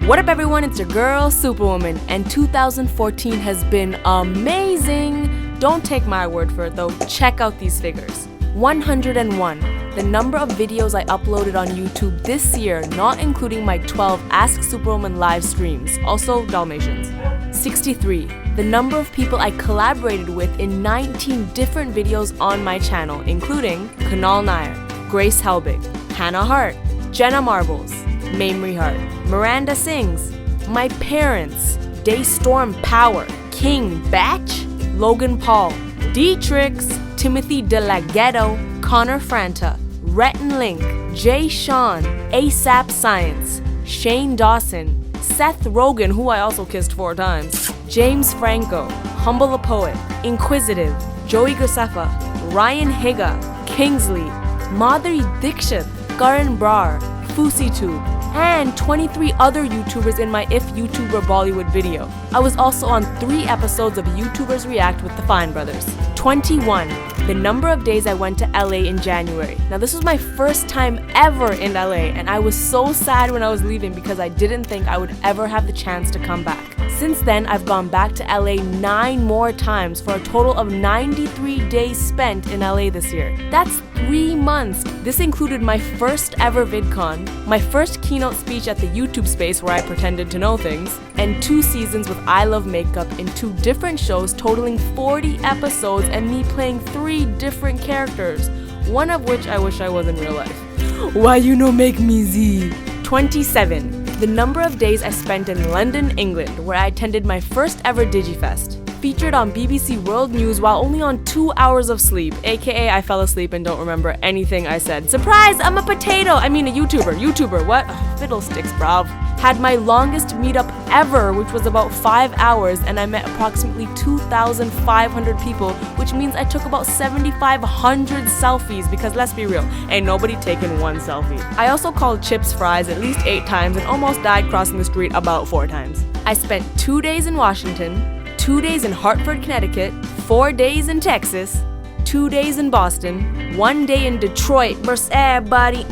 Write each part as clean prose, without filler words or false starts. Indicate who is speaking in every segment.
Speaker 1: What up everyone, it's your girl Superwoman, and 2014 has been amazing! Don't take my word for it though, check out these figures. 101, the number of videos I uploaded on YouTube this year, not including my 12 Ask Superwoman live streams, also Dalmatians. 63, the number of people I collaborated with in 19 different videos on my channel, including Kunal Nair, Grace Helbig, Hannah Hart, Jenna Marbles, Mamrie Hart, Miranda Sings, my parents, Daystorm Power, King Batch, Logan Paul, Dietrix, Timothy DeLaghetto, Connor Franta, Rhett Link, Jay Sean, ASAP Science, Shane Dawson, Seth Rogen, who I also kissed 4 times, James Franco, Humble the Poet, Inquisitive, Joey Graceffa, Ryan Higa, Kingsley, Madhuri Dixit, Karan Brar, FouseyTube, and 23 other YouTubers in my If YouTuber Bollywood video. I was also on 3 episodes of YouTubers React with the Fine Brothers. 21, the number of days I went to LA in January. Now this was my first time ever in LA, and I was so sad when I was leaving because I didn't think I would ever have the chance to come back. Since then, I've gone back to LA 9 more times for a total of 93 days spent in LA this year. That's 3 months. This included my first ever VidCon, my first keynote speech at the YouTube space where I pretended to know things, and 2 seasons with I Love Makeup in 2 different shows totaling 40 episodes and me playing 3 different characters, one of which I wish I was in real life. Why you no make me Z? 27. The number of days I spent in London, England, where I attended my first ever Digifest. Featured on BBC World News while only on 2 hours of sleep, aka I fell asleep and don't remember anything I said. Surprise, I'm a potato! I mean a YouTuber, what? Fiddlesticks, bruv. Had my longest meetup ever, which was about 5 hours, and I met approximately 2,500 people, which means I took about 7,500 selfies because let's be real, ain't nobody taking 1 selfie. I also called chips fries at least 8 times and almost died crossing the street about 4 times. I spent 2 days in Washington, 2 days in Hartford, Connecticut, 4 days in Texas, 2 days in Boston, 1 day in Detroit versus everybody,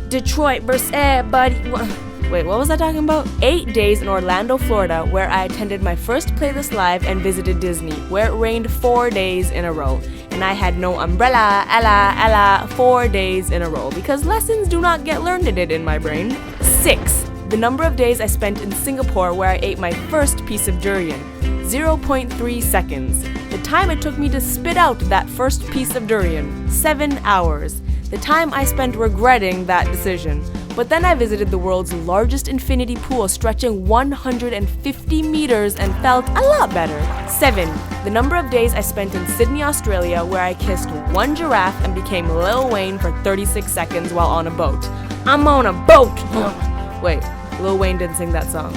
Speaker 1: Detroit versus everybody. Wait, what was I talking about? 8 days in Orlando, Florida, where I attended my first Playlist Live and visited Disney, where it rained 4 days in a row. And I had no umbrella, 4 days in a row, because lessons do not get learned in my brain. 6. The number of days I spent in Singapore where I ate my first piece of durian. 0.3 seconds. The time it took me to spit out that first piece of durian. 7 hours. The time I spent regretting that decision. But then I visited the world's largest infinity pool stretching 150 meters and felt a lot better. 7. The number of days I spent in Sydney, Australia, where I kissed 1 giraffe and became Lil Wayne for 36 seconds while on a boat. I'm on a boat! Wait, Lil Wayne didn't sing that song.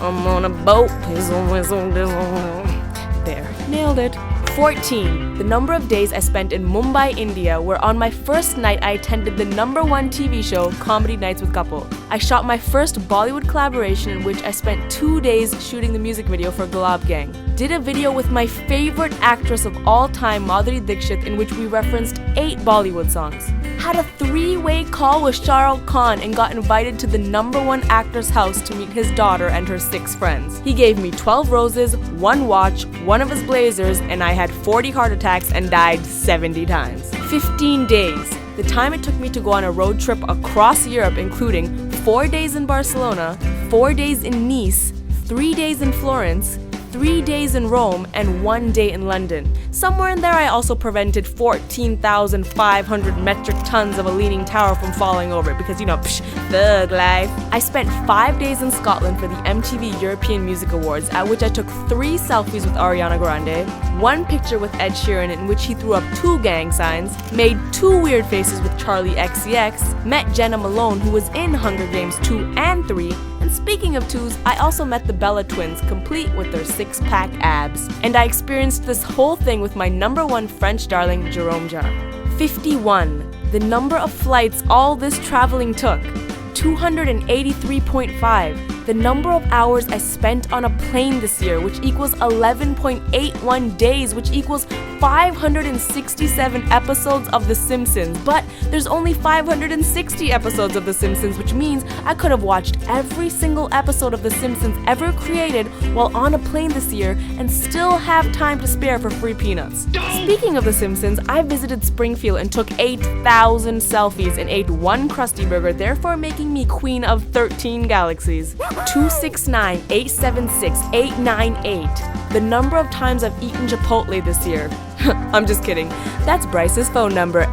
Speaker 1: I'm on a boat. There, nailed it. 14. The number of days I spent in Mumbai, India, where on my first night I attended the #1 TV show, Comedy Nights with Couple. I shot my first Bollywood collaboration in which I spent 2 days shooting the music video for Gulab Gang. Did a video with my favorite actress of all time, Madhuri Dixit, in which we referenced 8 Bollywood songs. Had a 3-way call with Shah Rukh Khan and got invited to the #1 actor's house to meet his daughter and her 6 friends. He gave me 12 roses, 1 watch, 1 of his blazers, and I had 40 heart attacks and died 70 times. 15 days. The time it took me to go on a road trip across Europe, including 4 days in Barcelona, 4 days in Nice, 3 days in Florence, 3 days in Rome, and 1 day in London. Somewhere in there I also prevented 14,500 metric tons of a leaning tower from falling over because, thug life. I spent 5 days in Scotland for the MTV European Music Awards, at which I took 3 selfies with Ariana Grande, 1 picture with Ed Sheeran in which he threw up 2 gang signs, made 2 weird faces with Charlie XCX, met Jenna Malone who was in Hunger Games 2 and 3, and speaking of 2s, I also met the Bella twins, complete with their 6-pack abs. And I experienced this whole thing with my #1 French darling, Jerome Jarre. 51. The number of flights all this traveling took. 283.5. the number of hours I spent on a plane this year, which equals 11.81 days, which equals 567 episodes of The Simpsons. But there's only 560 episodes of The Simpsons, which means I could have watched every single episode of The Simpsons ever created while on a plane this year and still have time to spare for free peanuts. Speaking of The Simpsons, I visited Springfield and took 8,000 selfies and ate one Krusty Burger, therefore making me queen of 13 galaxies. 269-876-898. The number of times I've eaten Chipotle this year. I'm just kidding. That's Bryce's phone number.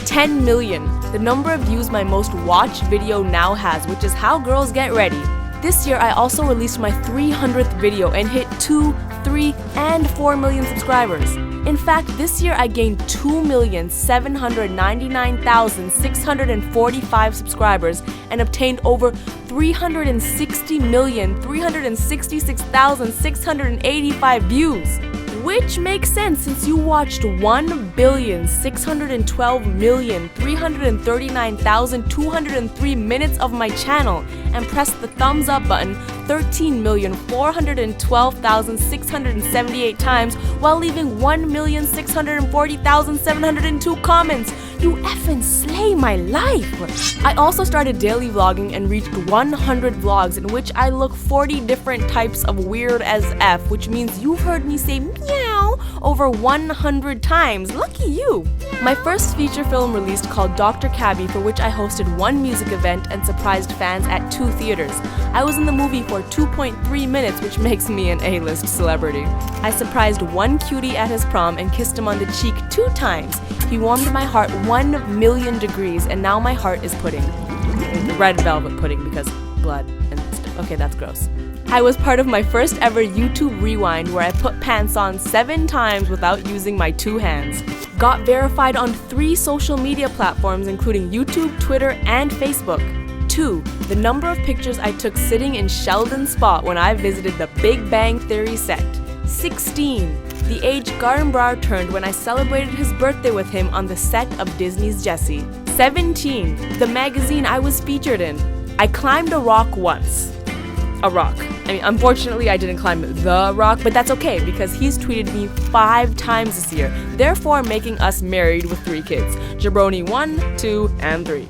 Speaker 1: 10 million. The number of views my most watched video now has, which is how girls get ready. This year, I also released my 300th video and hit 2, 3, and 4 million subscribers. In fact, this year I gained 2,799,645 subscribers and obtained over 360,366,685 views. Which makes sense since you watched 1,612,339,203 minutes of my channel and pressed the thumbs up button 13,412,678 times while leaving 1,640,702 comments. You effing slay my life! I also started daily vlogging and reached 100 vlogs in which I look 40 different types of weird as F, which means you've heard me say meow over 100 times. Lucky you! My first feature film released called Dr. Cabby, for which I hosted one music event and surprised fans at 2 theaters. I was in the movie for 2.3 minutes, which makes me an A-list celebrity. I surprised one cutie at his prom and kissed him on the cheek 2 times. He warmed my heart 1,000,000 degrees, and now my heart is pudding. Red velvet pudding because blood and stuff. Okay, that's gross. I was part of my first ever YouTube rewind where I put pants on 7 times without using my 2 hands. Got verified on 3 social media platforms including YouTube, Twitter, and Facebook. 2. The number of pictures I took sitting in Sheldon's spot when I visited the Big Bang Theory set. 16. The age Gardenbrower turned when I celebrated his birthday with him on the set of Disney's Jessie. 17. The magazine I was featured in. I climbed a rock once. A rock. I mean, unfortunately, I didn't climb the rock, but that's okay because he's tweeted me 5 times this year, therefore making us married with 3 kids. Jabroni 1, 2, and 3.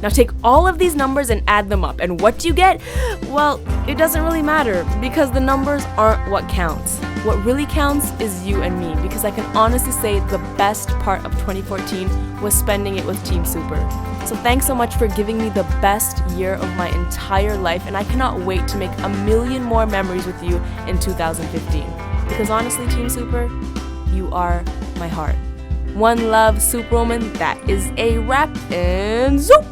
Speaker 1: Now take all of these numbers and add them up, and what do you get? Well, it doesn't really matter because the numbers aren't what counts. What really counts is you and me, because I can honestly say the best part of 2014 was spending it with Team Super. So thanks so much for giving me the best year of my entire life, and I cannot wait to make 1,000,000 more memories with you in 2015. Because honestly, Team Super, you are my heart. One love, Superwoman. That is a wrap, and zoop!